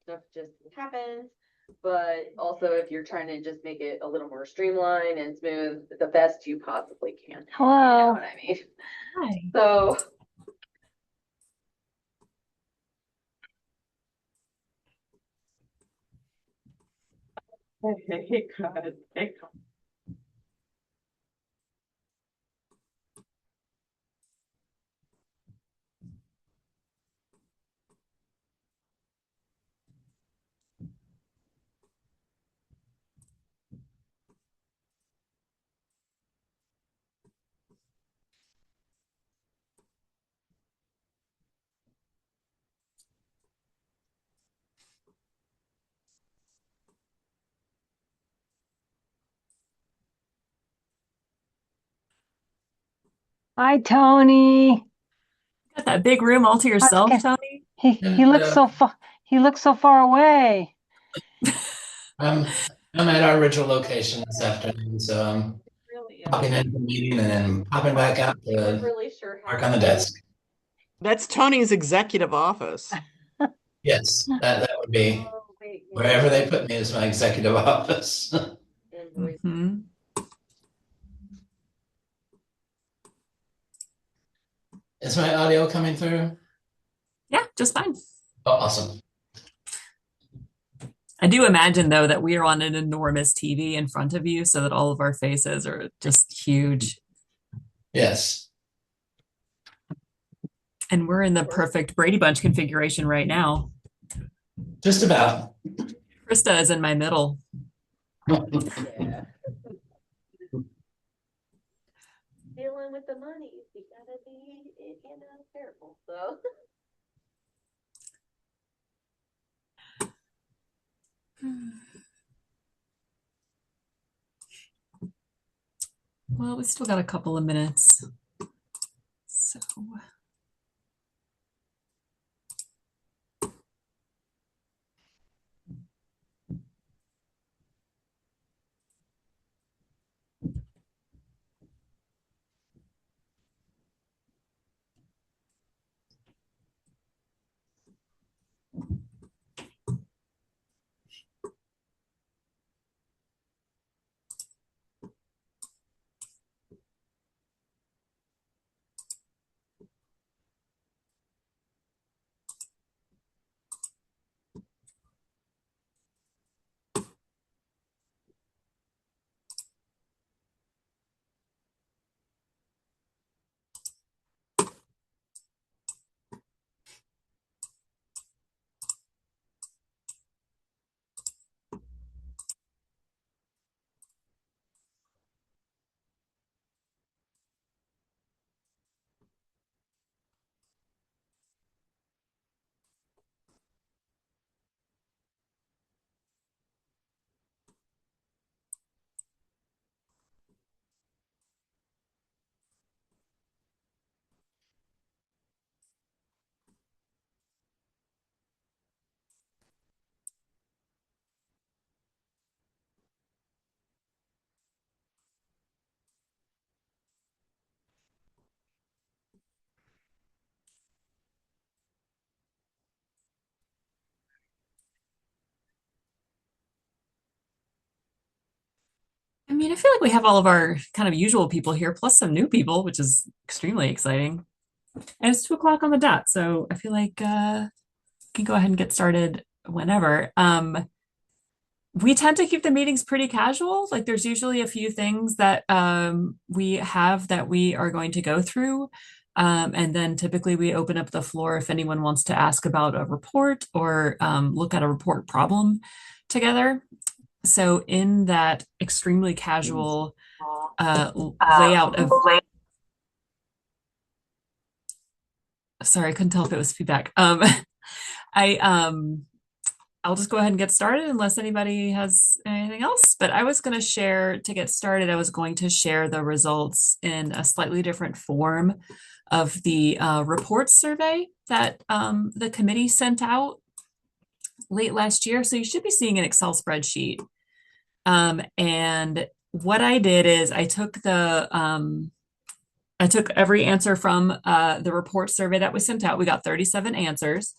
stuff just happens. But also, if you're trying to just make it a little more streamlined and smooth, the best you possibly can. You know Hello. what I mean? Hi. So, hey, God, hey, Hi, Tony. Got that big room all to How's it yourself, going? Tony? He And looks so far. He looks so far away. I'm at our original location this afternoon, so I'm really, popping into the meeting and then popping back out I'm not to really sure how. work on the desk. That's Tony's executive office. Yes, that would be Oh, wait, wherever they put me is my executive office. invoice. Hmm. Is my audio coming through? Yeah, just fine. Oh, awesome. I do imagine, though, that we are on an enormous TV in front of you so that all of our faces are just huge. Yes. And we're in the perfect Brady Bunch configuration right now. Just about. Krista is in my middle. Yeah. Dealing with the money, you gotta be, careful. So, Well, we still got a couple of minutes. So. I mean, I feel like we have all of our kind of usual people here, plus some new people, which is extremely exciting. And it's 2 o'clock on the dot, so I feel like we can go ahead and get started whenever. We tend to keep the meetings pretty casual. Like there's usually a few things that we have that we are going to go through. And then typically we open up the floor if anyone wants to ask about a report or look at a report problem together. So in that extremely casual layout of, sorry, I couldn't tell if it was feedback. I I'll just go ahead and get started unless anybody has anything else. But I was going to share, to get started, I was going to share the results in a slightly different form of the report survey that the committee sent out late last year. So you should be seeing an Excel spreadsheet. And what I did is I took every answer from the report survey that was sent out. We got 37 answers.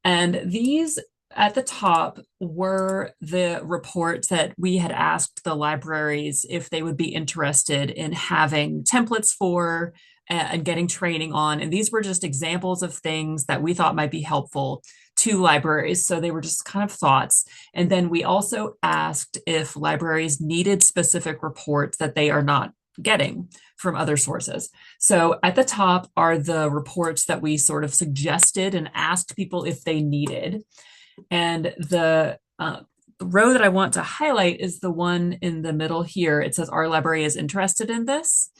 And these at the top were the reports that we had asked the libraries if they would be interested in having templates for and getting training on. And these were just examples of things that we thought might be helpful to libraries. So they were just kind of thoughts. And then we also asked if libraries needed specific reports that they are not getting from other sources. So at the top are the reports that we sort of suggested and asked people if they needed. And the row that I want to highlight is the one in the middle here. It says our library is interested in this.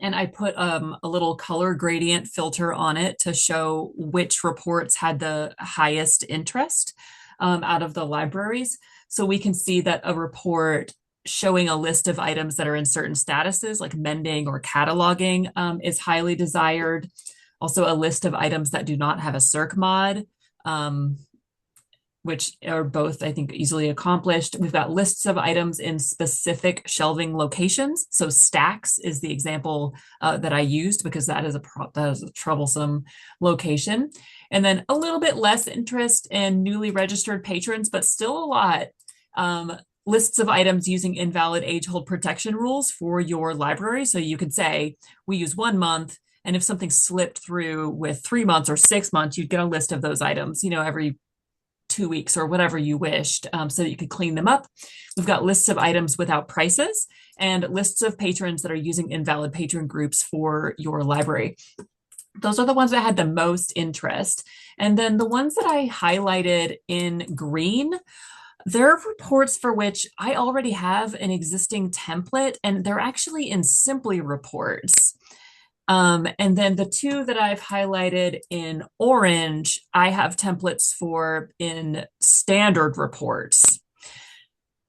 And I put a little color gradient filter on it to show which reports had the highest interest out of the libraries. So we can see that a report showing a list of items that are in certain statuses, like mending or cataloging, is highly desired. Also, a list of items that do not have a circ mod, which are both, I think, easily accomplished. We've got lists of items in specific shelving locations. So stacks is the example that I used because that is a troublesome location. And then a little bit less interest in newly registered patrons, but still a lot. Lists of items using invalid age hold protection rules for your library. So you could say, we use 1 month, and if something slipped through with 3 months or 6 months, you'd get a list of those items, every 2 weeks or whatever you wished, so that you could clean them up. We've got lists of items without prices and lists of patrons that are using invalid patron groups for your library. Those are the ones that had the most interest. And then the ones that I highlighted in green, there are reports for which I already have an existing template, and they're actually in Simply reports. And then the two that I've highlighted in orange, I have templates for in standard reports.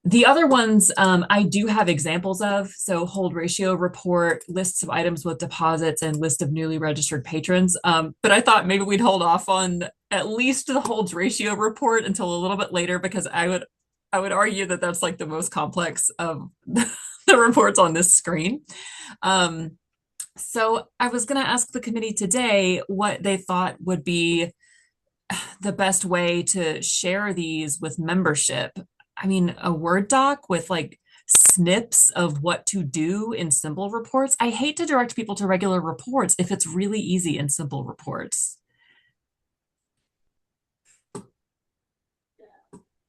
The other ones I do have examples of. So hold ratio report, lists of items with deposits, and list of newly registered patrons. But I thought maybe we'd hold off on at least the holds ratio report until a little bit later, because I would argue that that's like the most complex of the reports on this screen. So I was going to ask the committee today what they thought would be the best way to share these with membership. I mean, a Word doc with like snips of what to do in simple reports. I hate to direct people to regular reports if it's really easy in simple reports.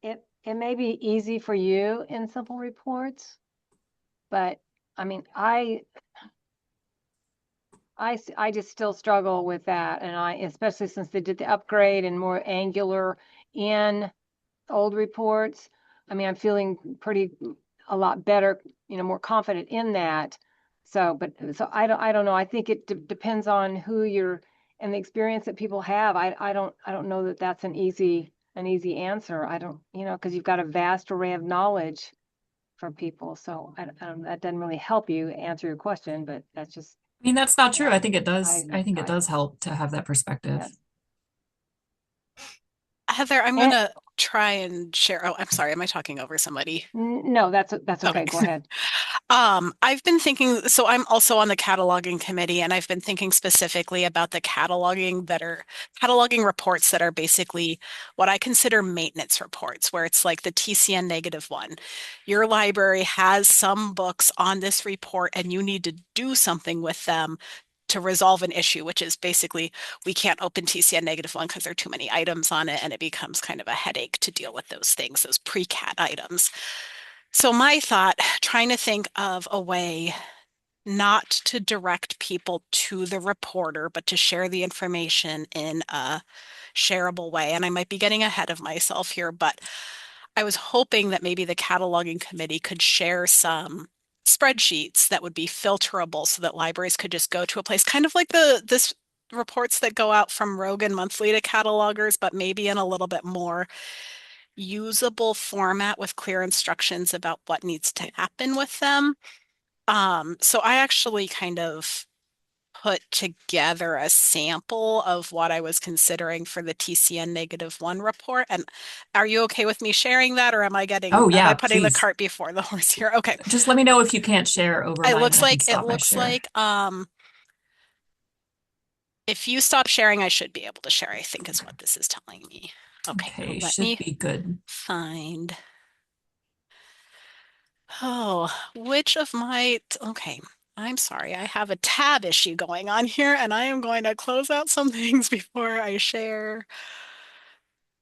It may be easy for you in simple reports, but I mean, I just still struggle with that. And especially since they did the upgrade and more angular in old reports, I mean, I'm feeling a lot better, more confident in that. So I don't know. I think it depends on who you're and the experience that people have. I don't know that that's an easy answer. I don't, because you've got a vast array of knowledge from people. So that doesn't really help you answer your question, but that's just. I mean, that's not true. I think it does. I think it does help to have that perspective. Yeah. Heather, I'm going to try and share. Oh, I'm sorry. Am I talking over somebody? No, that's okay. Go ahead. I've been thinking, so I'm also on the cataloging committee, and I've been thinking specifically about the cataloging reports that are basically what I consider maintenance reports, where it's like the TCN -1. Your library has some books on this report, and you need to do something with them to resolve an issue, which is basically we can't open TCN -1 because there are too many items on it, and it becomes kind of a headache to deal with those things, those pre-cat items. So my thought, trying to think of a way not to direct people to the reporter, but to share the information in a shareable way. And I might be getting ahead of myself here, but I was hoping that maybe the cataloging committee could share some spreadsheets that would be filterable so that libraries could just go to a place, kind of like this reports that go out from Rogan Monthly to catalogers, but maybe in a little bit more usable format with clear instructions about what needs to happen with them. So I actually kind of put together a sample of what I was considering for the TCN -1 report. And are you okay with me sharing that, or am I putting the cart before the horse here? Okay. Just let me know if you can't share over mine. It looks like if you stop sharing, I should be able to share, I think is what this is telling me. Okay, let should me be good. find. Oh, which of my, okay, I'm sorry, I have a tab issue going on here, and I am going to close out some things before I share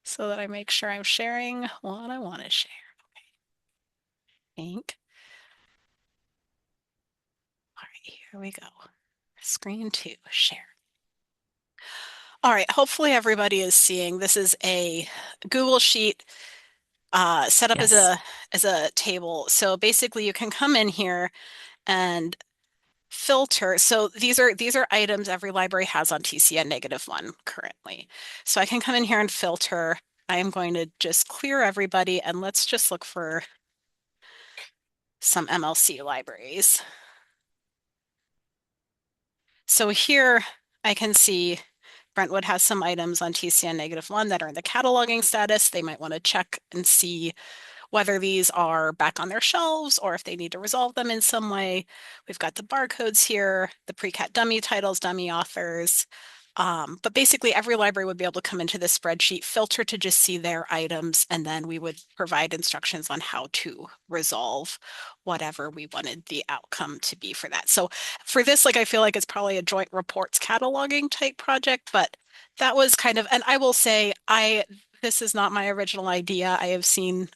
so that I make sure I'm sharing what I want to share. Okay. Ink. All right, here we go. Screen 2, share. All right, hopefully everybody is seeing. This is a Google Sheet set up Yes. as a table. So basically you can come in here and filter. So these are items every library has on TCN -1 currently. So I can come in here and filter. I am going to just clear everybody and let's just look for some MLC libraries. So here I can see Brentwood has some items on TCN -1 that are in the cataloging status. They might want to check and see whether these are back on their shelves or if they need to resolve them in some way. We've got the barcodes here, the pre-cat dummy titles, dummy authors. But basically every library would be able to come into this spreadsheet, filter to just see their items, and then we would provide instructions on how to resolve whatever we wanted the outcome to be for that. So for this, like, I feel like it's probably a joint reports cataloging type project, but that was kind of, and I will say, this is not my original idea. I have seen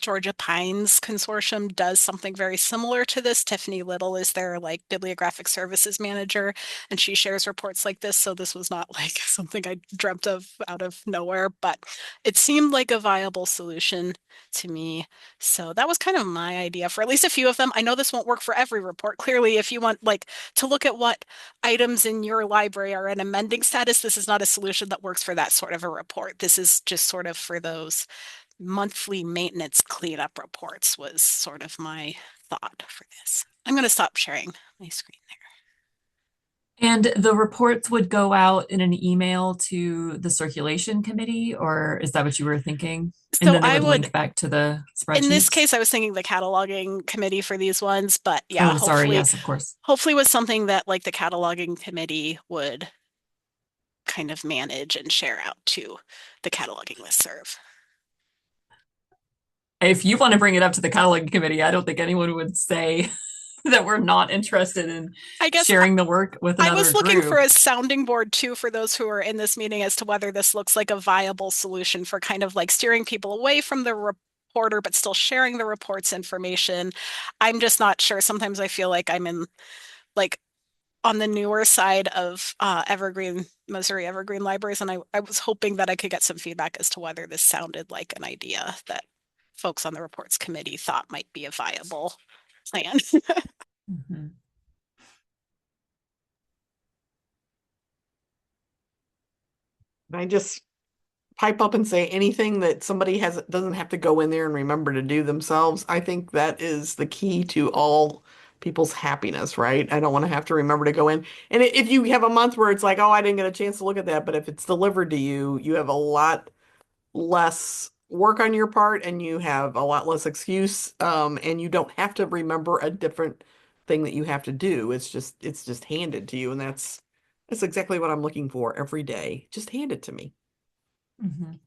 Georgia Pines Consortium does something very similar to this. Tiffany Little is their like bibliographic services manager, and she shares reports like this. So this was not like something I dreamt of out of nowhere, but it seemed like a viable solution to me. So that was kind of my idea for at least a few of them. I know this won't work for every report. Clearly, if you want like to look at what items in your library are in amending status, this is not a solution that works for that sort of a report. This is just sort of for those monthly maintenance cleanup reports was sort of my thought for this. I'm going to stop sharing my screen there. And the reports would go out in an email to the circulation committee, or is that what you were thinking? And So then they I would would, link back to the in this spreadsheets? case, I was thinking the cataloging committee for these ones, but yeah, Oh, sorry. Yes, of course. hopefully was something that like the cataloging committee would kind of manage and share out to the cataloging listserv. If you want to bring it up to the cataloging committee, I don't think anyone would say that we're not interested in I guess sharing the work with I another was looking for group. a sounding board too for those who are in this meeting as to whether this looks like a viable solution for kind of like steering people away from the reporter but still sharing the report's information. I'm just not sure. Sometimes I feel like I'm in like on the newer side of Evergreen, Missouri Evergreen Libraries, and I was hoping that I could get some feedback as to whether this sounded like an idea that folks on the reports committee thought might be a viable plan. Mhm. I just pipe up and say anything that somebody has doesn't have to go in there and remember to do themselves. I think that is the key to all people's happiness, right? I don't want to have to remember to go in. And if you have a month where it's like, oh, I didn't get a chance to look at that, but if it's delivered to you, you have a lot less work on your part and you have a lot less excuse, and you don't have to remember a different thing that you have to do. It's just handed to you, and that's exactly what I'm looking for every day. Just hand it to me.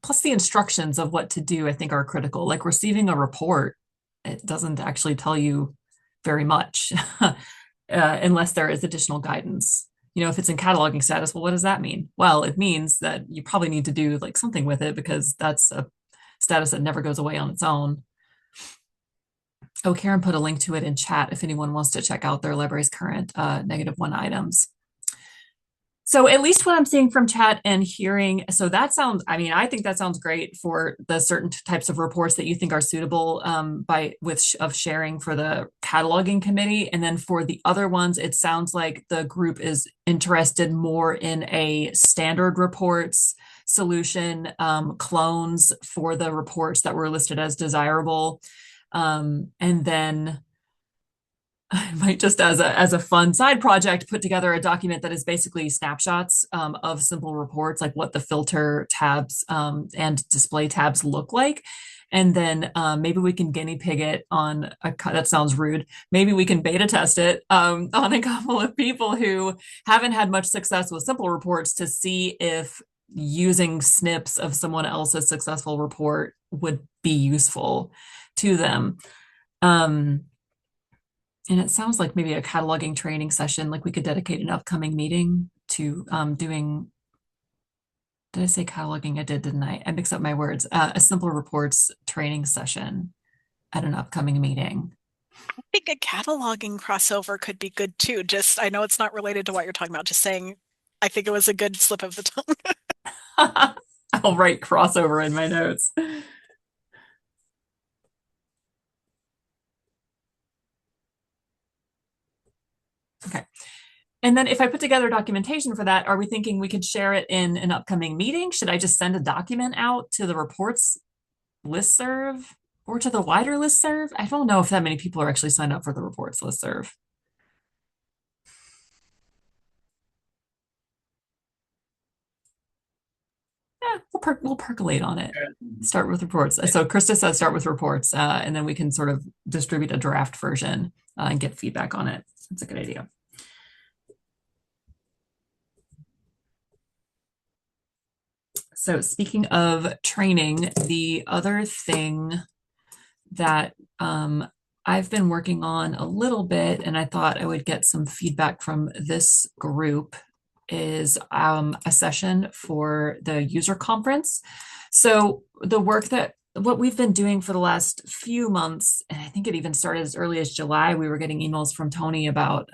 Plus, the instructions of what to do, I think, are critical. Like receiving a report, it doesn't actually tell you very much unless there is additional guidance. You know, if it's in cataloging status, well, what does that mean? Well, it means that you probably need to do like something with it because that's a status that never goes away on its own. Oh, Karen put a link to it in chat if anyone wants to check out their library's current -1 items. So at least what I'm seeing from chat and hearing, so that sounds, I mean, I think that sounds great for the certain types of reports that you think are suitable of sharing for the cataloging committee. And then for the other ones, it sounds like the group is interested more in a standard reports solution, clones for the reports that were listed as desirable. And then I might just as a fun side project put together a document that is basically snapshots of simple reports, like what the filter tabs and display tabs look like. And then maybe we can guinea pig it on that sounds rude. Maybe we can beta test it on a couple of people who haven't had much success with simple reports to see if using snips of someone else's successful report would be useful to them. And it sounds like maybe a cataloging training session, like we could dedicate an upcoming meeting to doing. Did I say cataloging? I did, didn't I? I mixed up my words. A simple reports training session at an upcoming meeting. I think a cataloging crossover could be good too. Just, I know it's not related to what you're talking about, just saying, I think it was a good slip of the tongue. I'll write crossover in my notes. Okay. And then if I put together documentation for that, are we thinking we could share it in an upcoming meeting? Should I just send a document out to the reports listserv or to the wider listserv? I don't know if that many people are actually signed up for the reports listserv. Yeah, we'll percolate on it. Start with reports. So Krista says start with reports, and then we can sort of distribute a draft version and get feedback on it. That's a good idea. So speaking of training, the other thing that I've been working on a little bit, and I thought I would get some feedback from this group, is a session for the user conference. So the work what we've been doing for the last few months, and I think it even started as early as July, we were getting emails from Tony about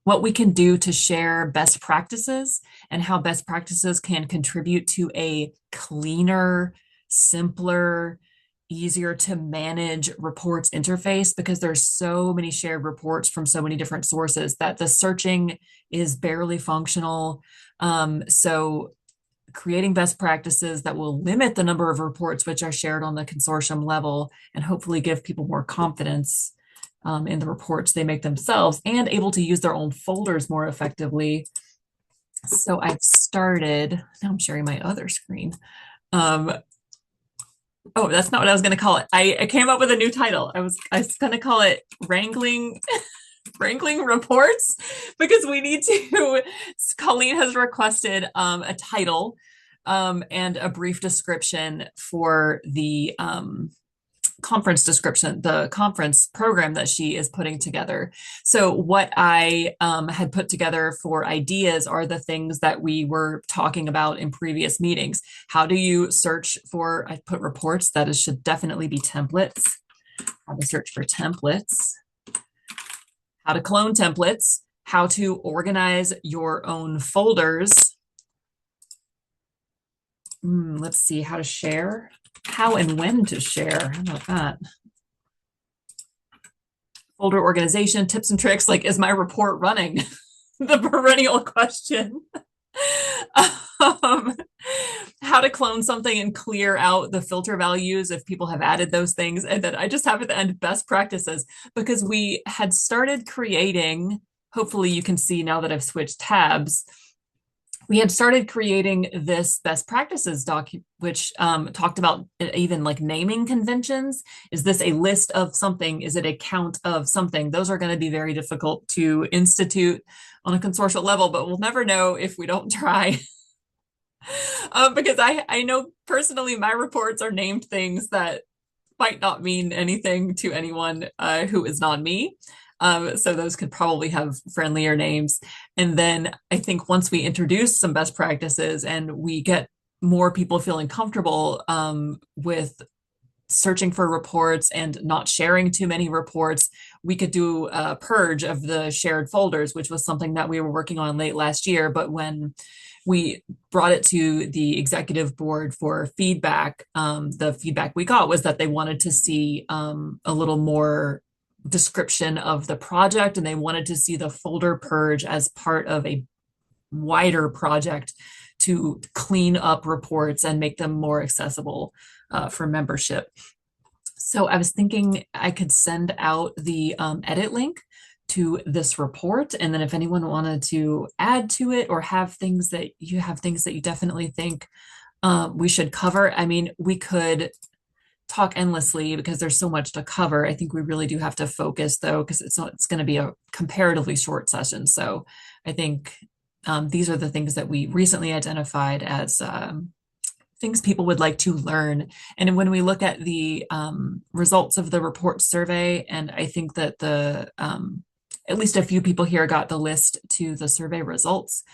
what we can do to share best practices and how best practices can contribute to a cleaner, simpler, easier to manage reports interface, because there's so many shared reports from so many different sources that the searching is barely functional. So creating best practices that will limit the number of reports which are shared on the consortium level and hopefully give people more confidence in the reports they make themselves and able to use their own folders more effectively. So I've started, now I'm sharing my other screen. Oh, that's not what I was going to call it. I came up with a new title. I was going to call it Wrangling Reports, because we need to, Colleen has requested a title and a brief description for the conference description, the conference program that she is putting together. So what I had put together for ideas are the things that we were talking about in previous meetings. How do you search for, I put reports, that is, should definitely be templates. How to search for templates. How to clone templates. How to organize your own folders. Let's see, how to share. How and when to share. How about that? Folder organization, tips and tricks, like, is my report running? The perennial question. How to clone something and clear out the filter values if people have added those things. And then I just have at the end best practices, because we had started creating, hopefully you can see now that I've switched tabs, we had started creating this best practices doc, which talked about even like naming conventions. Is this a list of something? Is it a count of something? Those are going to be very difficult to institute on a consortial level, but we'll never know if we don't try. Because I know personally my reports are named things that might not mean anything to anyone who is not me. So those could probably have friendlier names. And then I think once we introduce some best practices and we get more people feeling comfortable with searching for reports and not sharing too many reports, we could do a purge of the shared folders, which was something that we were working on late last year. But when we brought it to the executive board for feedback, the feedback we got was that they wanted to see a little more description of the project, and they wanted to see the folder purge as part of a wider project to clean up reports and make them more accessible for membership. So I was thinking I could send out the edit link to this report, and then if anyone wanted to add to it or have things that you definitely think we should cover. I mean, we could talk endlessly because there's so much to cover. I think we really do have to focus though, because it's going to be a comparatively short session. So I think these are the things that we recently identified as things people would like to learn. And when we look at the results of the report survey, and I think that at least a few people here got the list to the survey results,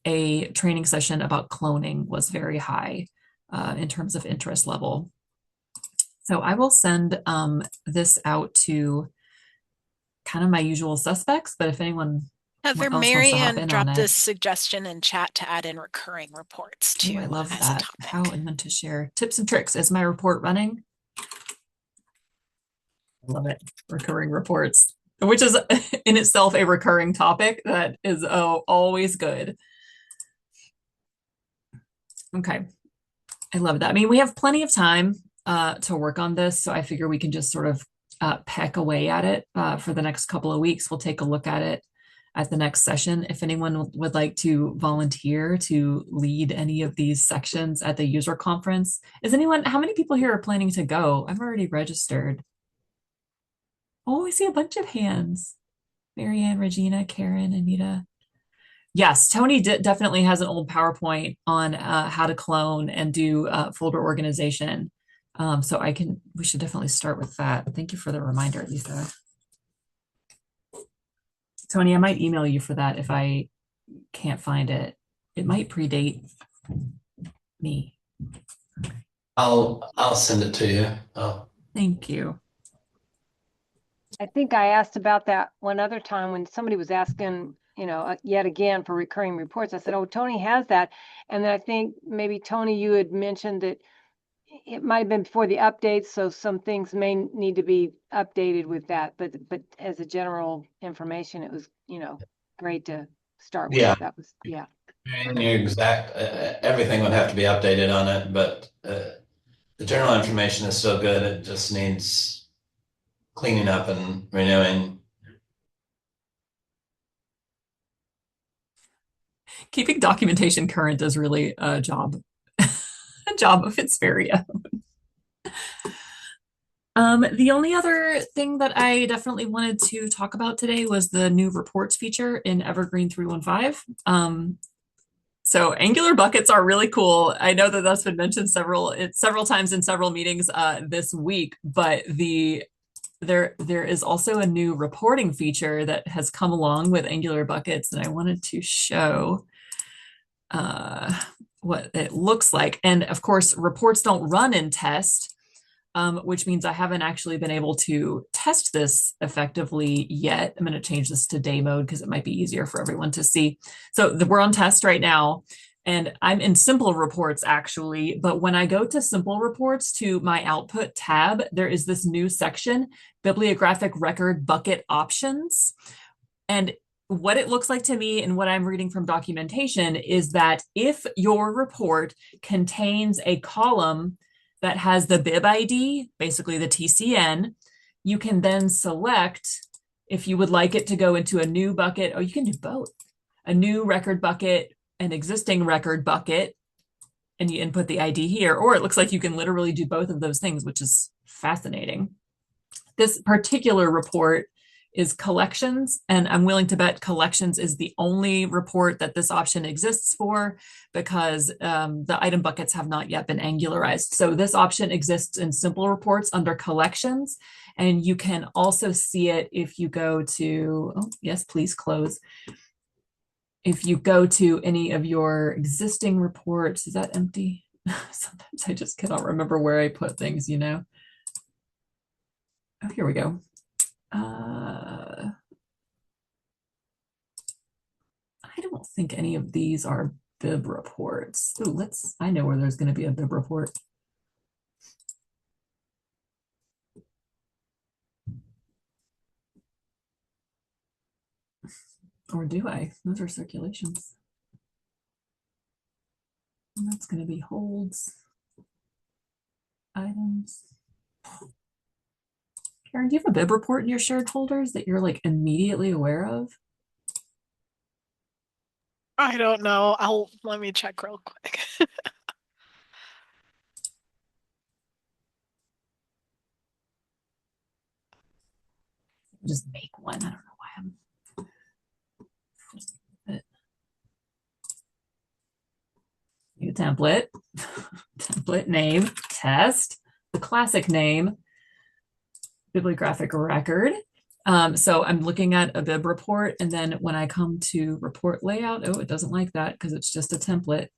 a training session about cloning was very high in terms of interest level. So I will send this out to kind of my usual suspects, but if anyone Heather, else wants to Mary hop Ann in on dropped it. this suggestion in chat to add in recurring reports Ooh, too I love as a that. topic. How and when to share tips and tricks. Is my report running? I love it. Recurring reports, which is in itself a recurring topic that is always good. Okay. I love that. I mean, we have plenty of time to work on this, so I figure we can just sort of peck away at it for the next couple of weeks. We'll take a look at it at the next session. If anyone would like to volunteer to lead any of these sections at the user conference, how many people here are planning to go? I'm already registered. Oh, I see a bunch of hands. Marianne, Regina, Karen, Anita. Yes, Tony definitely has an old PowerPoint on how to clone and do folder organization. So we should definitely start with that. Thank you for the reminder, Lisa. Tony, I might email you for that if I can't find it. It might predate me. I'll send it to you. Oh, Thank you. I think I asked about that one other time when somebody was asking, yet again for recurring reports. I said, oh, Tony has that. And then I think maybe Tony, you had mentioned that it might have been before the updates, so some things may need to be updated with that. But as a general information, it was, great to start with. yeah. That was, yeah. And your exact everything would have to be updated on it, but the general information is still good. It just needs cleaning up and renewing. Keeping documentation current is really a job, a job of its very own. The only other thing that I definitely wanted to talk about today was the new reports feature in Evergreen 315. So Angular buckets are really cool. I know that that's been mentioned several times in several meetings this week, but there is also a new reporting feature that has come along with Angular buckets, and I wanted to show what it looks like. And of course, reports don't run in test, which means I haven't actually been able to test this effectively yet. I'm going to change this to day mode because it might be easier for everyone to see. So we're on test right now, and I'm in simple reports actually. But when I go to simple reports to my output tab, there is this new section, bibliographic record bucket options. And what it looks like to me and what I'm reading from documentation is that if your report contains a column that has the bib ID, basically the TCN, you can then select if you would like it to go into a new bucket. Oh, you can do both. A new record bucket, an existing record bucket, and you input the ID here. Or it looks like you can literally do both of those things, which is fascinating. This particular report is collections, and I'm willing to bet collections is the only report that this option exists for because the item buckets have not yet been angularized. So this option exists in simple reports under collections, and you can also see it if you go to, oh yes, please close. If you go to any of your existing reports, is that empty? Sometimes I just cannot remember where I put things, Oh, here we go. I don't think any of these are bib reports. Ooh, I know where there's going to be a bib report. Or do I? Those are circulations. And that's going to be holds, items. Karen, do you have a bib report in your shared folders that you're like immediately aware of? I don't know. Let me check real quick. Just make one. I don't know why I'm. template, template name, test, the classic name, bibliographic record. So I'm looking at a bib report, and then when I come to report layout, oh, it doesn't like that because it's just a template.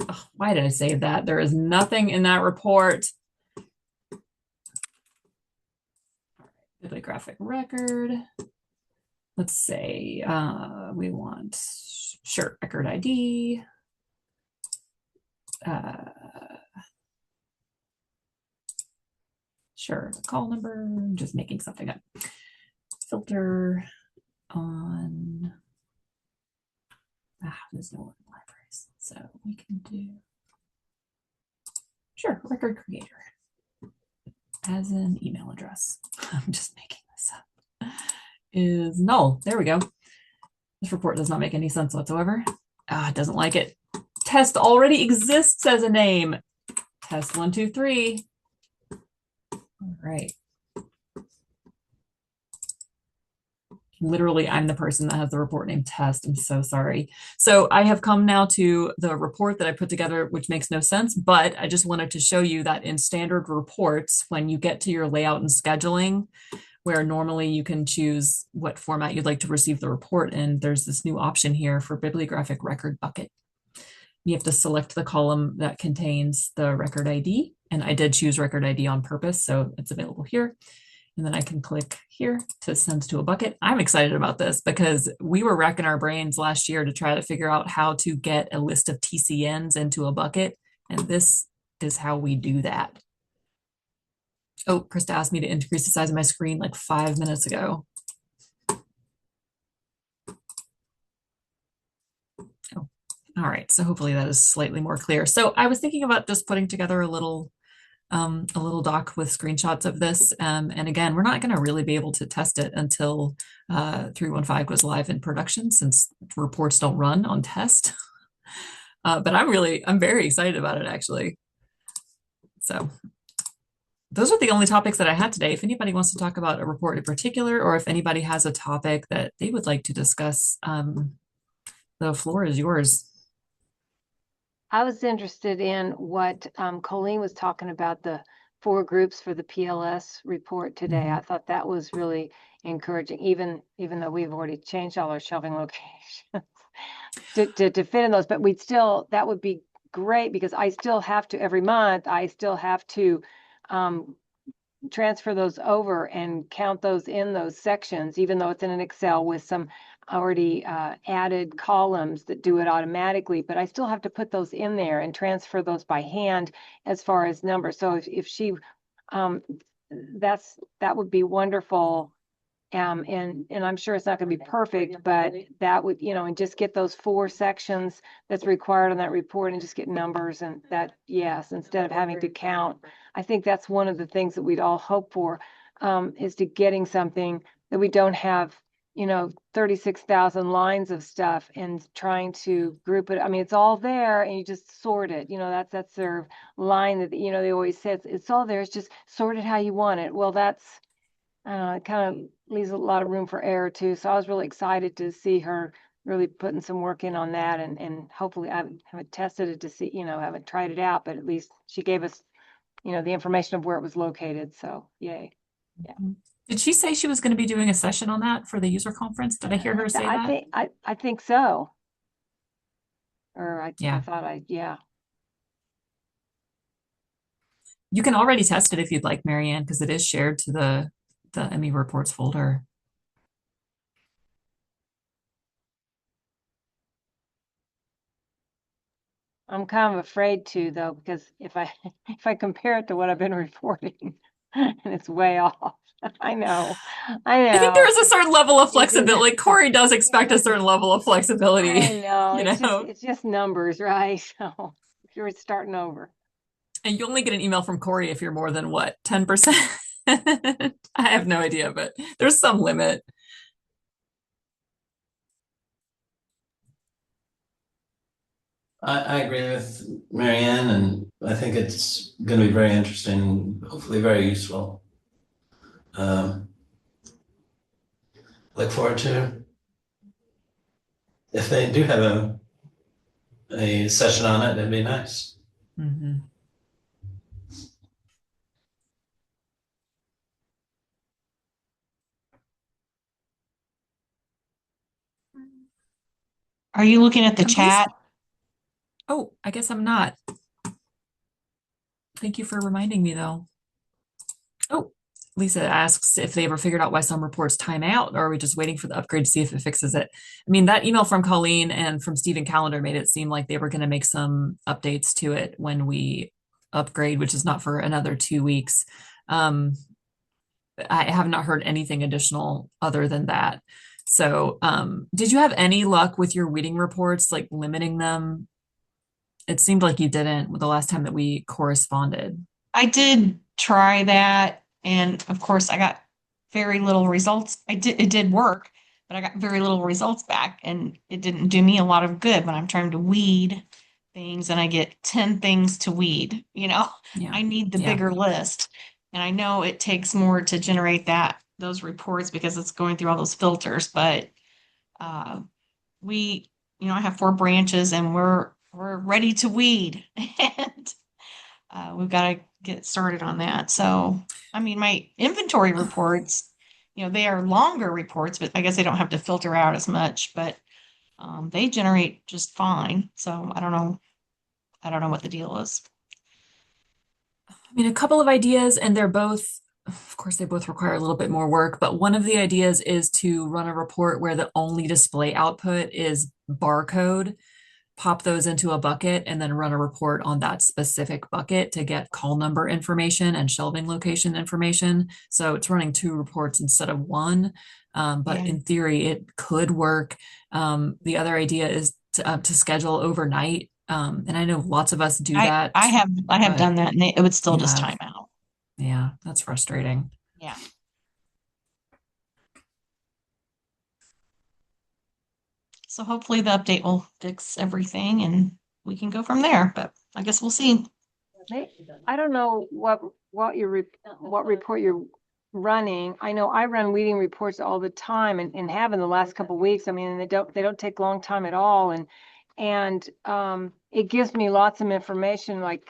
Oh, why did I save that? There is nothing in that report. Bibliographic record. Let's say we want, sure, record ID. Sure, call number, just making something up. Filter on, there's no one in libraries. So we can do, sure, record creator as an email address. I'm just making this up. Is null. There we go. This report does not make any sense whatsoever. It doesn't like it. Test already exists as a name. Test 1, 2, 3. All right. Literally, I'm the person that has the report name test. I'm so sorry. So I have come now to the report that I put together, which makes no sense, but I just wanted to show you that in standard reports, when you get to your layout and scheduling, where normally you can choose what format you'd like to receive the report in, there's this new option here for bibliographic record bucket. You have to select the column that contains the record ID, and I did choose record ID on purpose, so it's available here. And then I can click here to send to a bucket. I'm excited about this because we were racking our brains last year to try to figure out how to get a list of TCNs into a bucket. And this is how we do that. Oh, Krista asked me to increase the size of my screen like 5 minutes ago. Oh, all right. So hopefully that is slightly more clear. So I was thinking about just putting together a little doc with screenshots of this. And again, we're not going to really be able to test it until 315 goes live in production, since reports don't run on test. But I'm very excited about it, actually. So those are the only topics that I had today. If anybody wants to talk about a report in particular, or if anybody has a topic that they would like to discuss, the floor is yours. I was interested in what Colleen was talking about, the 4 groups for the PLS report today. I thought that was really encouraging, even though we've already changed all our shelving locations to fit in those. But that would be great, because I still have to, every month, I still have to transfer those over and count those in those sections, even though it's in an Excel with some already added columns that do it automatically, but I still have to put those in there and transfer those by hand as far as numbers. So if she, that would be wonderful. And I'm sure it's not going to be perfect, but that would, and just get those 4 sections that's required on that report and just get numbers, and that, yes, instead of having to count. I think that's one of the things that we'd all hope for, is to getting something that we don't have, 36,000 lines of stuff and trying to group it. I mean, it's all there and you just sort it. That's their line that, they always say, it's all there. It's just sort it how you want it. Well, that's, it kind of leaves a lot of room for error too. So I was really excited to see her really putting some work in on that, and hopefully I haven't tested it to see, haven't tried it out, but at least she gave us, the information of where it was located. So yay. Yeah. Did she say she was going to be doing a session on that for the user conference? Did I hear her say that? I think so. Or I Yeah. thought yeah. You can already test it if you'd like, Marianne, because it is shared to the ME reports folder. I'm kind of afraid to, though, because if I compare it to what I've been reporting, and it's way off. I know. I think there is a certain level of flexibility. Corey does expect a certain level of flexibility. I know. You It's just numbers, right? So if you're starting over. And you only get an email from Corey if you're more than what, 10%? I have no idea, but there's some limit. I agree with Marianne, and I think it's going to be very interesting, hopefully very useful. Look forward to, if they do have a session on it, it'd be nice. Mhm. Are you looking at the I'm pleased. chat? Oh, I guess I'm not. Thank you for reminding me though. Oh, Lisa asks if they ever figured out why some reports time out, or are we just waiting for the upgrade to see if it fixes it? I mean, that email from Colleen and from Stephen Calendar made it seem like they were going to make some updates to it when we upgrade, which is not for another 2 weeks. Um, I have not heard anything additional other than that. So, did you have any luck with your weeding reports, like limiting them? It seemed like you didn't with the last time that we corresponded. I did try that, and of course, I got very little results. It did work, but I got very little results back, and it didn't do me a lot of good when I'm trying to weed things and I get 10 things to weed, you know. Yeah. I need the Yeah. bigger list. And I know it takes more to generate those reports because it's going through all those filters, but uh we, I have 4 branches and we're ready to weed. And we've got to get started on that. So, I mean, my inventory reports, they are longer reports, but I guess they don't have to filter out as much, but they generate just fine. So I don't know. I don't know what the deal is. I mean, a couple of ideas, and they're both, of course, they both require a little bit more work, but one of the ideas is to run a report where the only display output is barcode, pop those into a bucket, and then run a report on that specific bucket to get call number information and shelving location information. So it's running 2 reports instead of one. But Yeah. in theory, it could work. The other idea is to schedule overnight. And I know lots of us do I that, I have I have but done that and it would still you just have, time out. yeah, that's frustrating. Yeah. So hopefully the update will fix everything and we can go from there, but I guess we'll see. I don't know what report you're running. I know I run weeding reports all the time and have in the last couple of weeks. I mean, they don't take long time at all. And it gives me lots of information like,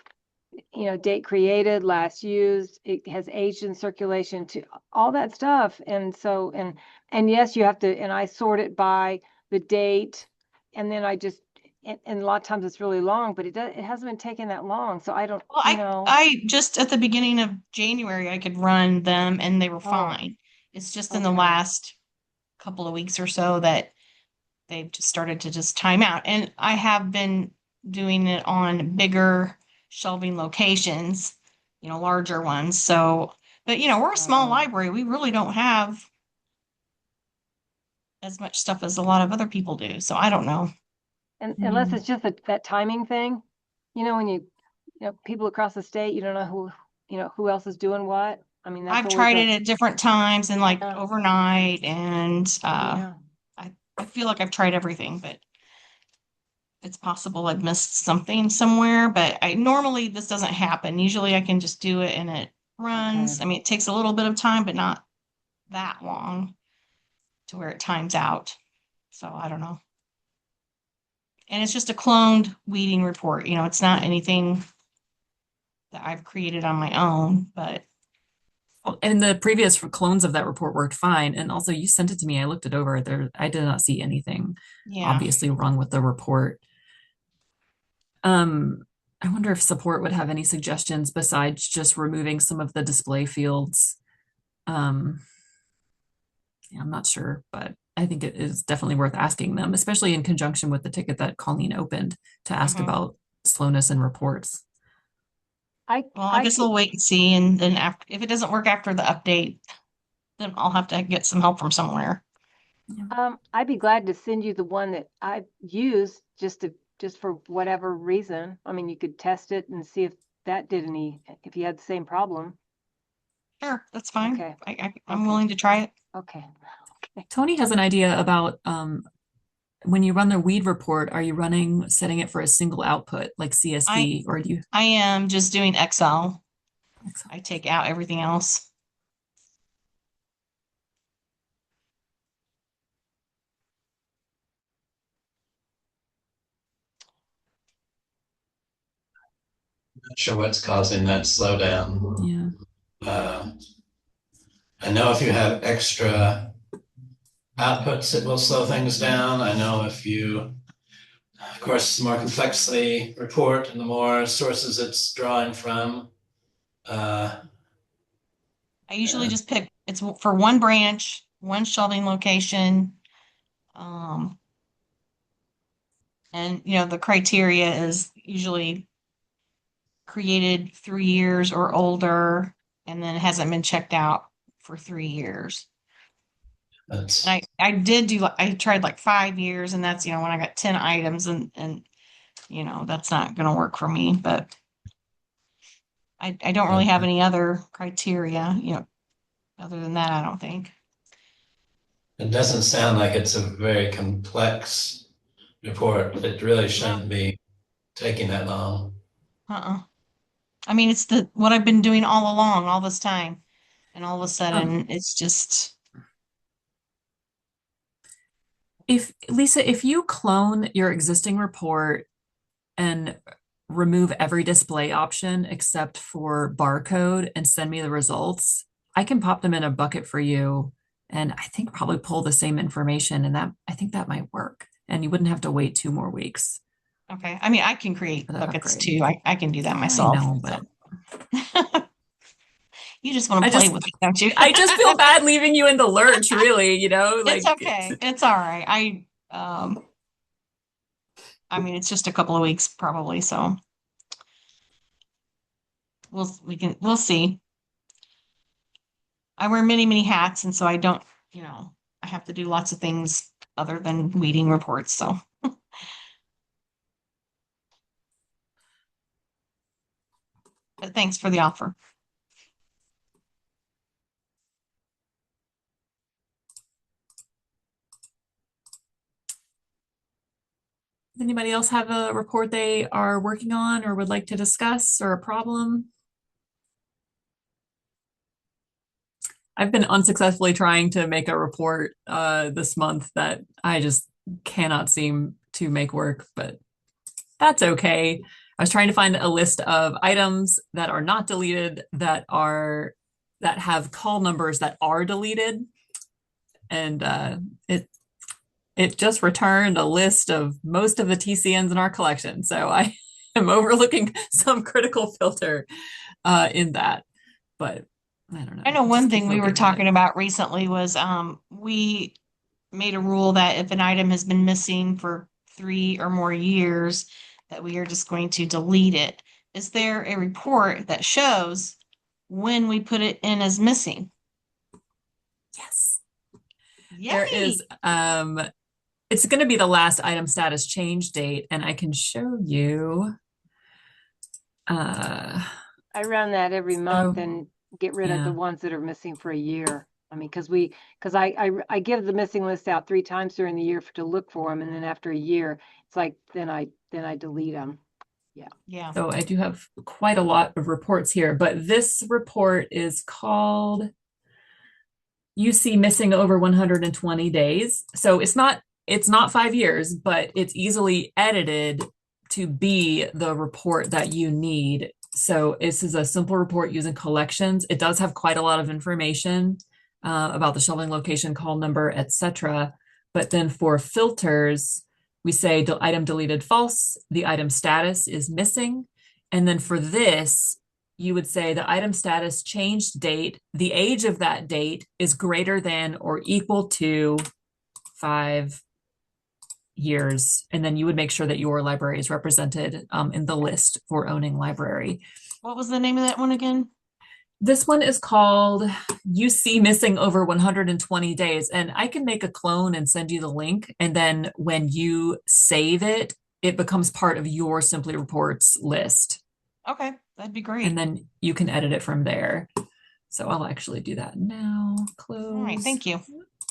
date created, last used, it has aged in circulation to all that stuff. And yes, you have to, and I sort it by the date, and then and a lot of times it's really long, but it hasn't been taking that long. So I don't, Well, I just at the beginning of January I could run them and they were fine. It's just in the okay. last couple of weeks or so that they've just started to just time out. And I have been doing it on bigger shelving locations, larger ones. So, but we're a small library. We really don't have as much stuff as a lot of other people do. So I don't know. And unless it's just that timing thing, when people across the state, you don't know who else is doing what. I mean, that's I've always tried it at different times and like Yeah. overnight, and yeah. I feel like I've tried everything, but it's possible I've missed something somewhere. But I normally this doesn't happen. Usually I can just do it and it runs. Okay. I mean, it takes a little bit of time, but not that long to where it times out. So I don't know. And it's just a cloned weeding report. It's not anything that I've created on my own, but Well, and the previous clones of that report worked fine. And also, you sent it to me. I looked it over. There, I did not see anything yeah. obviously wrong with the report. Um, I wonder if support would have any suggestions besides just removing some of the display fields. Um, yeah, I'm not sure, but I think it is definitely worth asking them, especially in conjunction with the ticket that Colleen opened to ask Mhm. about slowness in reports. Well, I guess we'll wait and see, and then after, if it doesn't work after the update, then I'll have to get some help from somewhere. I'd be glad to send you the one that I use just for whatever reason. I mean, you could test it and see if you had the same problem. Sure, that's fine. Okay. I'm Okay. willing to try it. Okay. Tony has an idea about when you run the weed report, are you setting it for a single output like CSV, or do you? I am just doing Excel. I take out everything else. not sure what's causing that slowdown. Yeah. I know if you have extra outputs, it will slow things down. I know if you, of course, the more complex the report and the more sources it's drawing from. I usually Yeah. just pick, it's for one branch, one shelving location. And the criteria is usually created 3 years or older, and then hasn't been checked out for 3 years. That's And I tried like 5 years, and that's, when I got 10 items, and that's not going to work for me. But I don't really have any other criteria, other than that, I don't think. it doesn't sound like it's a very complex report. It really No. shouldn't be taking that long. Uh-uh. I mean, it's what I've been doing all along, all this time. And all of a sudden, it's just, If Lisa, if you clone your existing report and remove every display option except for barcode and send me the results, I can pop them in a bucket for you and I think probably pull the same information, and that I think that might work. And you wouldn't have to wait 2 more weeks okay. I mean, I can create for the buckets upgrade. too. I can do that I myself. know, but You just want I to play just with it, don't you? I just feel bad leaving you in the lurch, really, It's okay. It's all right. I mean, it's just a couple of weeks probably, so we'll see. I wear many, many hats, and so I don't, I have to do lots of things other than weeding reports, so. But thanks for the offer. Does anybody else have a report they are working on or would like to discuss, or a problem? I've been unsuccessfully trying to make a report this month that I just cannot seem to make work, but that's okay. I was trying to find a list of items that are not deleted that have call numbers that are deleted, and it just returned a list of most of the TCNs in our collection. So I am overlooking some critical filter in that, but I don't know. I know one Just keep thing we were poking at talking it. about recently was we made a rule that if an item has been missing for 3 or more years, that we are just going to delete it. Is there a report that shows when we put it in as missing? Yes. There Yay! is it's going to be the last item status change date, and I can show you I run that every month and get rid of yeah. the ones that are missing for a year. I mean, because I give the missing list out 3 times during the year to look for them, and then after a year, it's like then I delete them. Yeah. So I do have quite a lot of reports here, but this report is called UC Missing Over 120 Days. So it's not 5 years, but it's easily edited to be the report that you need. So this is a simple report using collections. It does have quite a lot of information about the shelving location, call number, etc. But then for filters, we say item deleted false, the item status is missing. And then for this, you would say the item status changed date, the age of that date is greater than or equal to 5 years. And then you would make sure that your library is represented in the list for owning library. What was the name of that one again? This one is called UC Missing Over 120 Days. And I can make a clone and send you the link. And then when you save it, it becomes part of your Simply Reports list. Okay, that'd be great. And then you can edit it from there. So I'll actually do that now. Close. All right, thank you.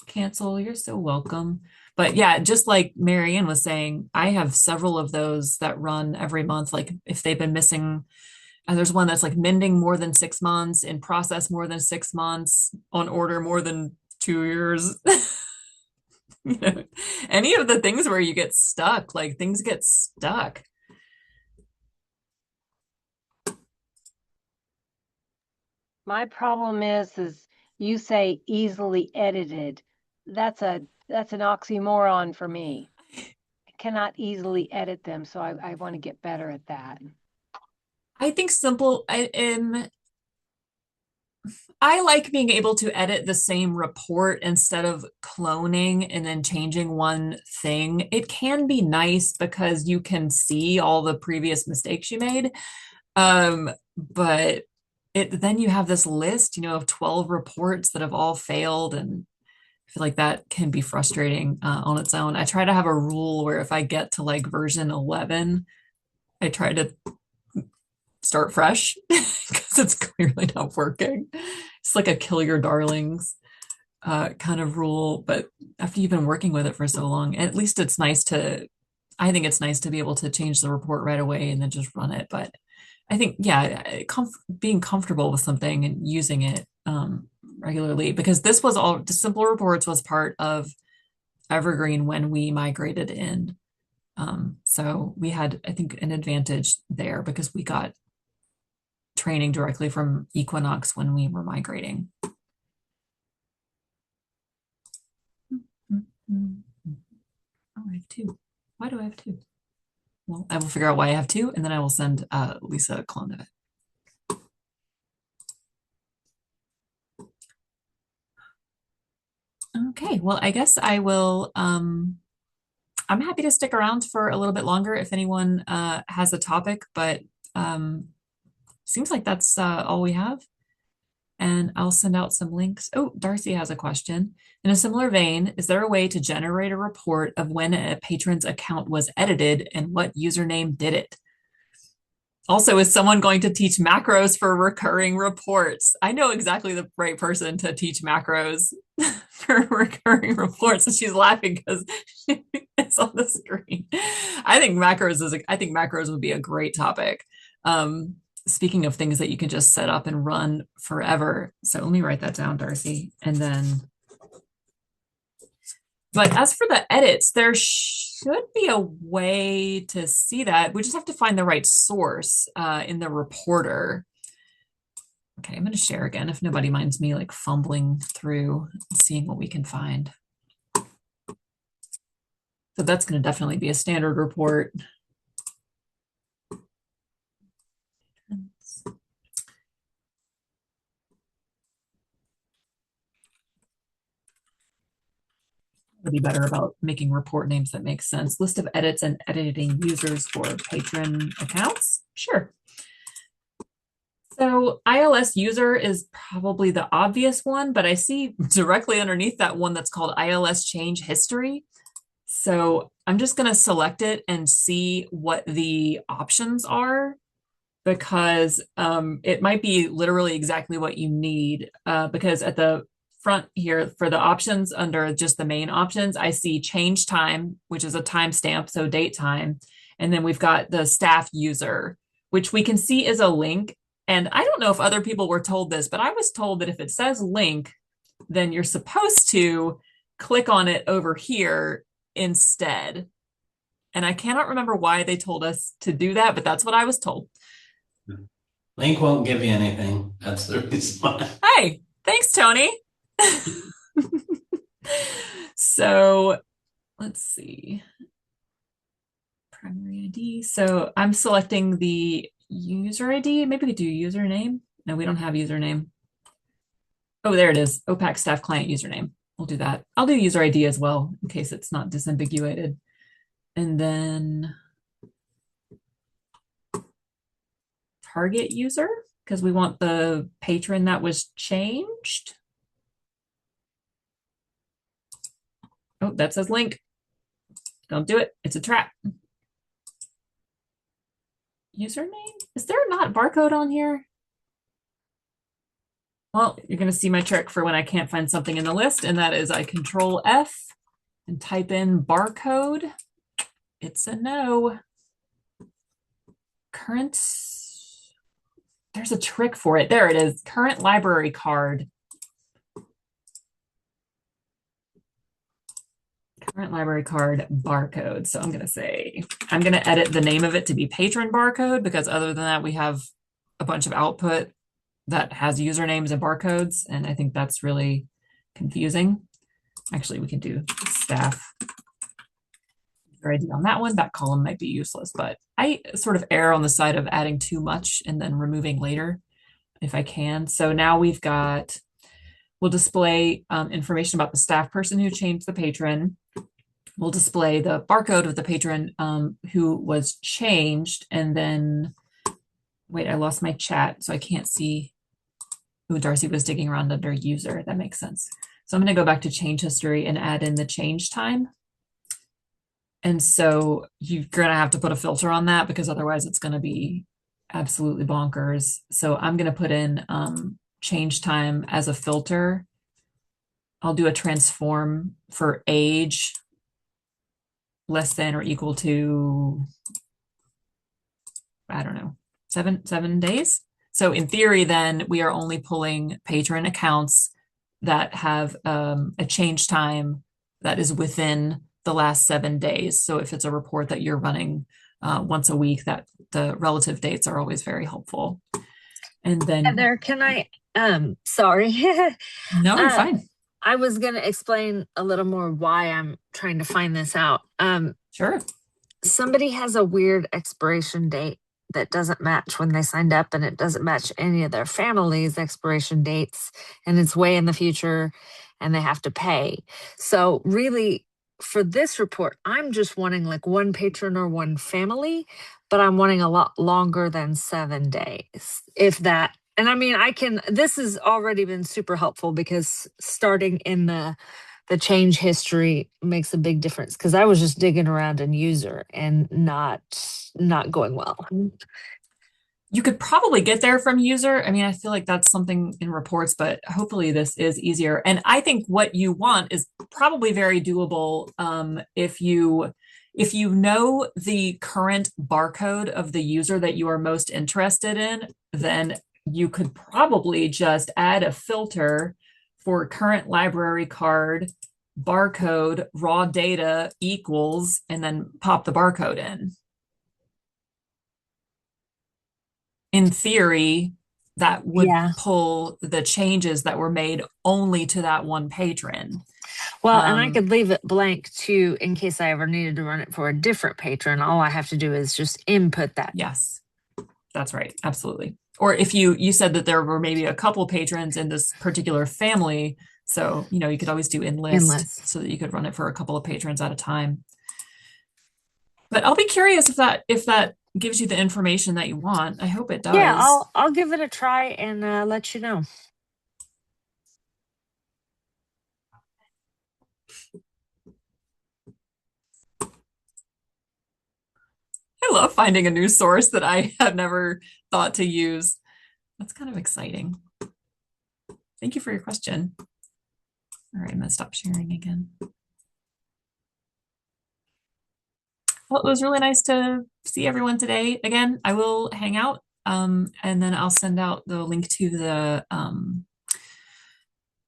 Cancel. You're so welcome. But yeah, just like Marianne was saying, I have several of those that run every month. Like if they've been missing, and there's one that's like mending more than 6 months, in process more than 6 months, on order more than 2 years. You know, any of the things where you get stuck, like things get stuck. My problem is you say easily edited. That's an oxymoron for me. I cannot easily edit them, so I want to get better at that. I think simple. I like being able to edit the same report instead of cloning and then changing one thing. It can be nice because you can see all the previous mistakes you made. But then you have this list, of 12 reports that have all failed, and I feel like that can be frustrating on its own. I try to have a rule where if I get to like version 11, I try to start fresh because it's clearly not working. It's like a kill your darlings kind of rule. But after you've been working with it for so long, at least I think it's nice to be able to change the report right away and then just run it. But I think, yeah, being comfortable with something and using it regularly, because the simple reports was part of Evergreen when we migrated in. So we had, I think, an advantage there because we got training directly from Equinox when we were migrating. Oh, I have two. Why do I have two? Well, I will figure out why I have two, and then I will send Lisa a clone of it. Okay, well, I guess I will, I'm happy to stick around for a little bit longer if anyone has a topic, but seems like that's all we have. And I'll send out some links. Oh, Darcy has a question. In a similar vein, is there a way to generate a report of when a patron's account was edited and what username did it? Also, is someone going to teach macros for recurring reports? I know exactly the right person to teach macros for recurring reports. And she's laughing because it's on the screen. I think macros would be a great topic. Speaking of things that you can just set up and run forever. So let me write that down, Darcy. And then, but as for the edits, there should be a way to see that. We just have to find the right source in the reporter. Okay, I'm going to share again if nobody minds me like fumbling through and seeing what we can find. So that's going to definitely be a standard report. Be better about making report names that make sense. List of edits and editing users for patron accounts. Sure. So ILS user is probably the obvious one, but I see directly underneath that one that's called ILS change history. So I'm just going to select it and see what the options are, because it might be literally exactly what you need, because at the front here for the options under just the main options, I see change time, which is a timestamp, so date time. And then we've got the staff user, which we can see is a link. And I don't know if other people were told this, but I was told that if it says link, then you're supposed to click on it over here instead. And I cannot remember why they told us to do that, but that's what I was told. Link won't give you anything. That's the reason why. Hey, thanks, Tony. So let's see. Primary ID. So I'm selecting the user ID. Maybe we could do username. No, we don't have username. Oh, there it is. OPAC staff client username. We'll do that. I'll do user ID as well in case it's not disambiguated. And then target user, because we want the patron that was changed. Oh, that says link. Don't do it. It's a trap. Username? Is there not barcode on here? Well, you're going to see my trick for when I can't find something in the list, and that is I Control F and type in barcode. It's a no. Current. There's a trick for it. There it is. Current library card. Current library card barcode. So I'm going to edit the name of it to be patron barcode, because other than that, we have a bunch of output that has usernames and barcodes, and I think that's really confusing. Actually, we can do staff ID on that one. That column might be useless, but I sort of err on the side of adding too much and then removing later if I can. So now we'll display information about the staff person who changed the patron. We'll display the barcode of the patron who was changed, and then, wait, I lost my chat, so I can't see who Darcy was digging around under user. That makes sense. So I'm going to go back to change history and add in the change time. And so you're going to have to put a filter on that because otherwise it's going to be absolutely bonkers. So I'm going to put in change time as a filter. I'll do a transform for age less than or equal to, I don't know, seven days. So in theory, then we are only pulling patron accounts that have a change time that is within the last 7 days. So if it's a report that you're running once a week, that the relative dates are always very helpful. And then Heather, can I, sorry. no, you're fine. I was going to explain a little more why I'm trying to find this out. Sure. Somebody has a weird expiration date that doesn't match when they signed up, and it doesn't match any of their family's expiration dates, and it's way in the future, and they have to pay. So really, for this report, I'm just wanting like one patron or one family, but I'm wanting a lot longer than 7 days, if that. And I mean, this has already been super helpful because starting in the change history makes a big difference, because I was just digging around in user and not going well. You could probably get there from user. I mean, I feel like that's something in reports, but hopefully this is easier. And I think what you want is probably very doable if you know the current barcode of the user that you are most interested in, then you could probably just add a filter for current library card barcode raw data equals, and then pop the barcode in. In theory, that would pull the changes that were made only to that one patron. Well, and I could leave it blank too, in case I ever needed to run it for a different patron. All I have to do is just input that. Yes, that's right. Absolutely. Or if you said that there were maybe a couple patrons in this particular family, so, you could always do enlist so that you could run it for a couple of patrons at a time. But I'll be curious if that gives you the information that you want. I hope it does. Yeah, I'll give it a try and let you know. I love finding a new source that I have never thought to use. That's kind of exciting. Thank you for your question. All right, I'm going to stop sharing again. Well, it was really nice to see everyone today. Again, I will hang out and then I'll send out the link to the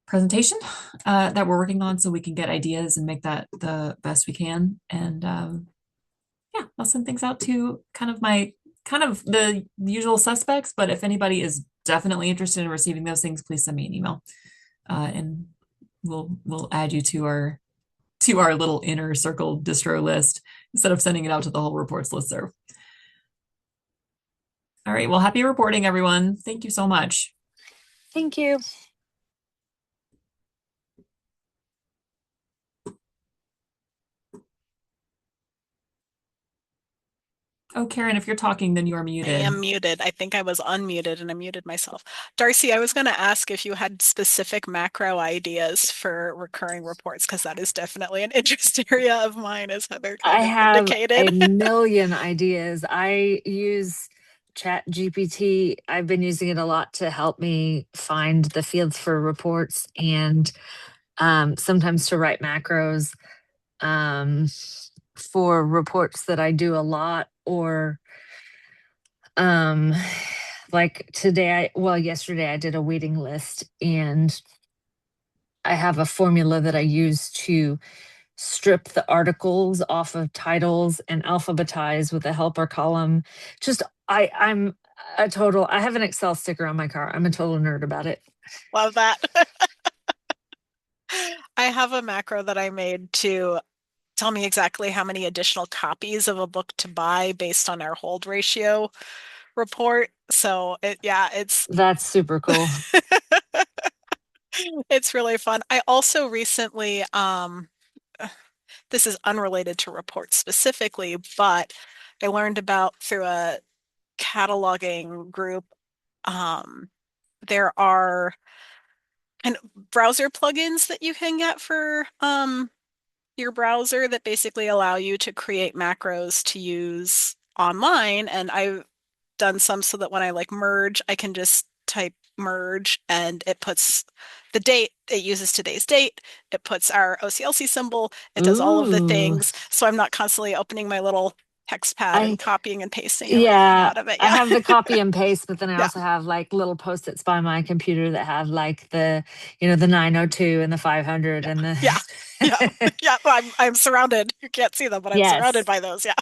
presentation that we're working on so we can get ideas and make that the best we can. And yeah, I'll send things out to kind of the usual suspects, but if anybody is definitely interested in receiving those things, please send me an email and we'll add you to our little inner circle distro list instead of sending it out to the whole reports listserv. All right, well, happy reporting, everyone. Thank you so much. Thank you. Oh, Karen, if you're talking, then you are muted. I am muted. I think I was unmuted and I muted myself. Darcy, I was going to ask if you had specific macro ideas for recurring reports, because that is definitely an interest area of mine, as Heather kind of have indicated. a million ideas. I use ChatGPT. I've been using it a lot to help me find the fields for reports and sometimes to write macros for reports that I do a lot, or like yesterday I did a waiting list, and I have a formula that I use to strip the articles off of titles and alphabetize with a helper column. Just I'm I have an Excel sticker on my car. I'm a total nerd about it. Love that. I have a macro that I made to tell me exactly how many additional copies of a book to buy based on our hold ratio report. So it's That's super cool. it's really fun. I also recently this is unrelated to reports specifically, but I learned about through a cataloging group. There are kind of browser plugins that you can get for your browser that basically allow you to create macros to use online. And I've done some so that when I like merge, I can just type merge and it puts the date, it uses today's date, it puts our OCLC symbol, it does all of the Ooh. things. So I'm not constantly opening my little text pad I and copying and pasting everything Yeah, out of it. I Yeah. have the copy and paste, but then I Yeah. also have like little post-its by my computer that have like the 902 and the 500 and the Yeah. Yeah. Yeah. Well, I'm surrounded. You can't see them, but I'm surrounded Yes. by those. Yeah.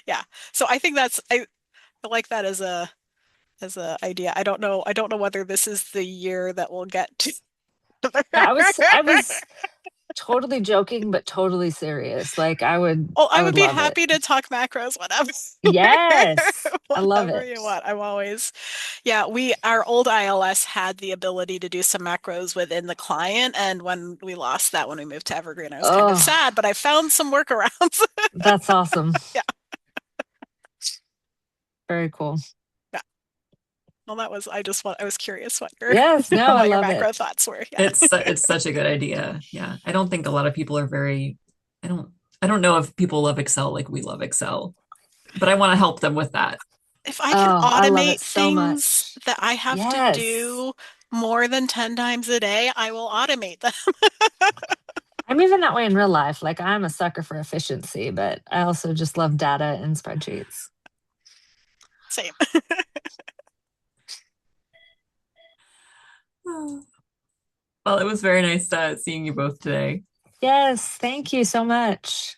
Yeah. So I think I like that as a idea. I don't know whether this is the year that we'll get to. I was totally joking, but totally serious. Like Oh, I I would would be love it. happy to talk macros whenever. Yes. I love Whatever it. you want. Yeah, our old ILS had the ability to do some macros within the client. And when we lost that when we moved to Evergreen, I was kind of Oh, sad, but I found some workarounds. that's awesome. Yeah. Very cool. Yeah. Well, I was curious what your Yes, no, I what your love macro it. thoughts were. Yeah. It's such a good idea. Yeah. I don't think a lot of people are very, I don't, I don't know if people love Excel like we love Excel, but I want to help them with that. If I can Oh, I love it automate so things much. that I have to Yes. do more than 10 times a day, I will automate them. I'm even that way in real life. Like I'm a sucker for efficiency, but I also just love data and spreadsheets. Same. Well, it was very nice seeing you both today. Yes, thank you so much.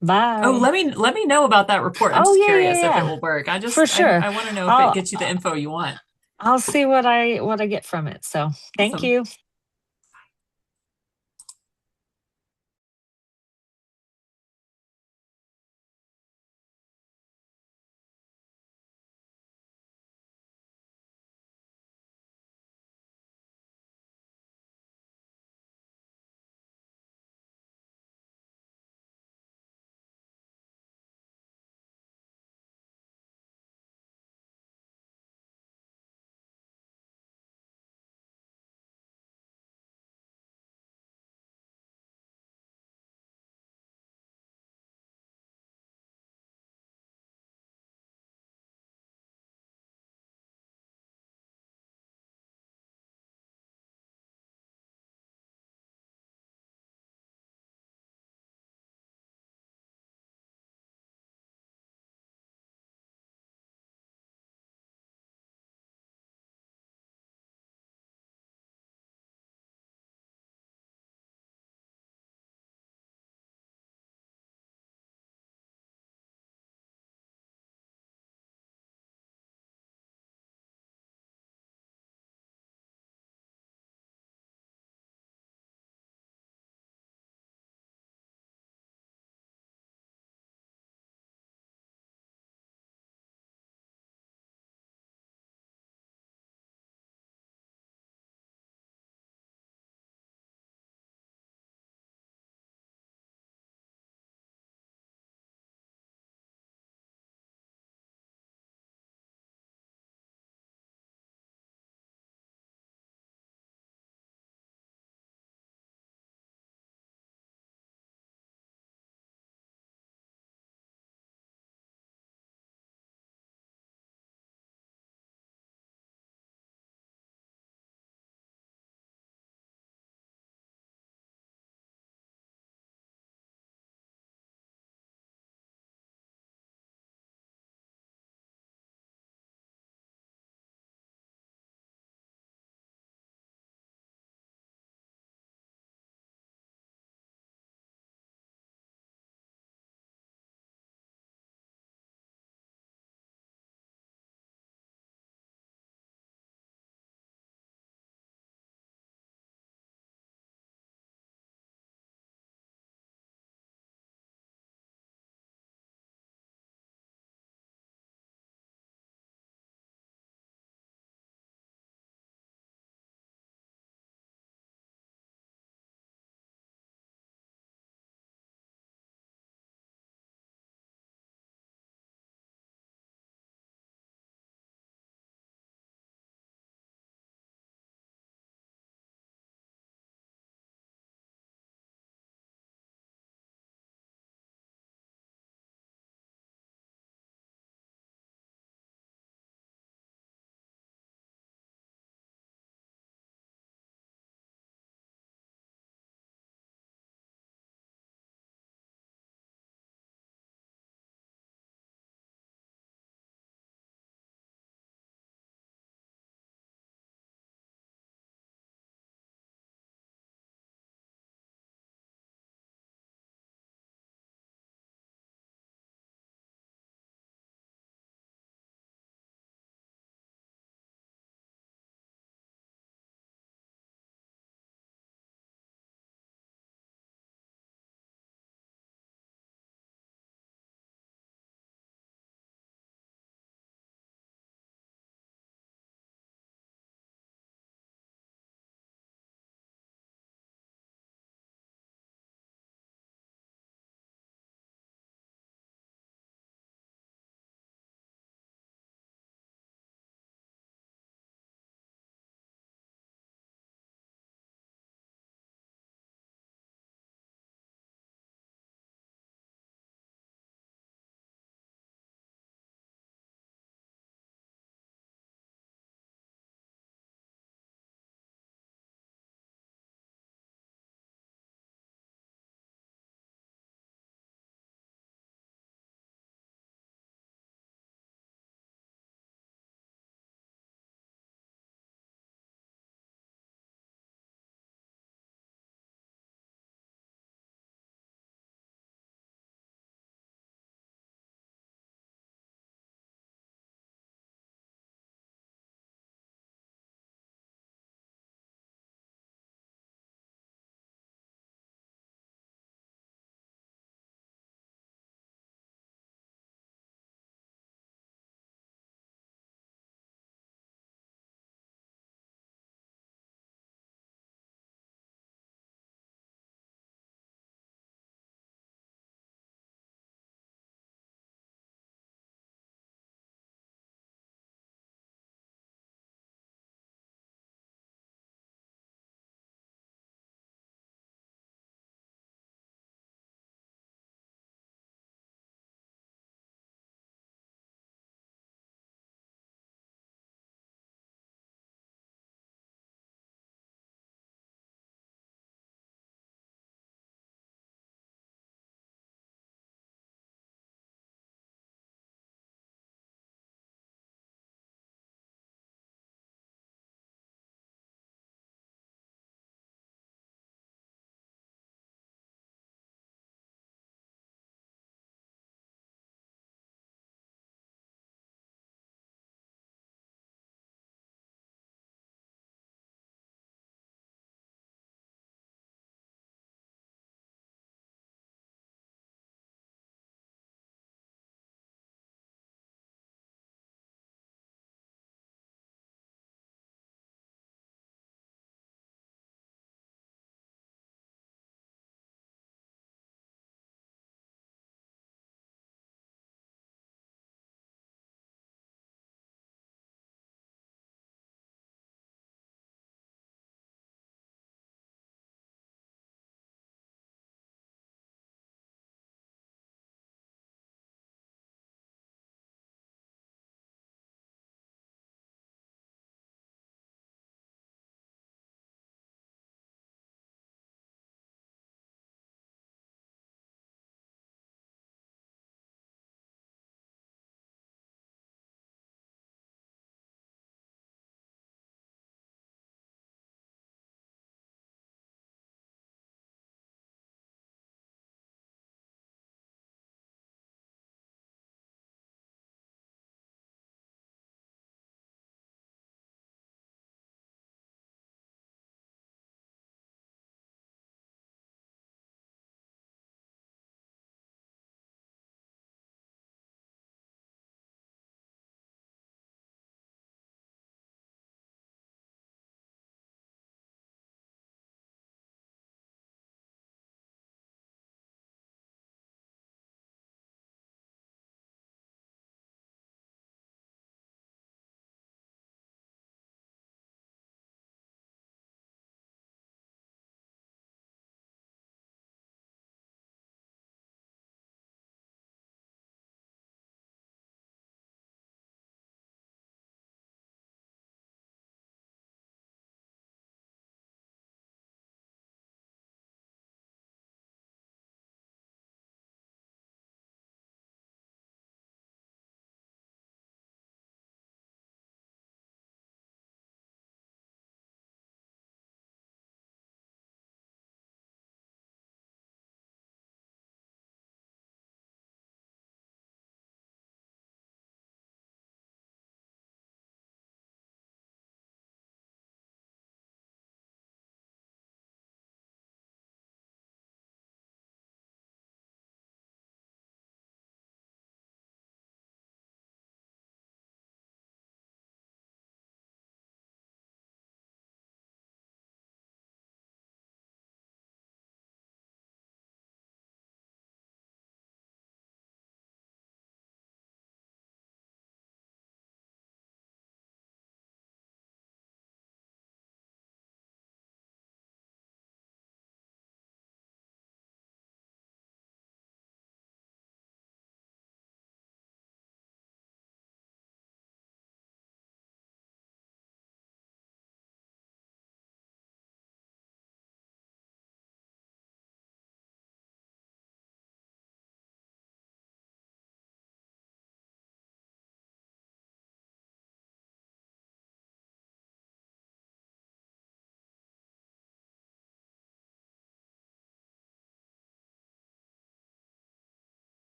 Bye. Oh, let me know about that report. I'm Oh just yeah, curious yeah, if it yeah. will work. For sure. I want to know if it I'll gets you the info you want. I'll see what I get from it. So thank Awesome. you.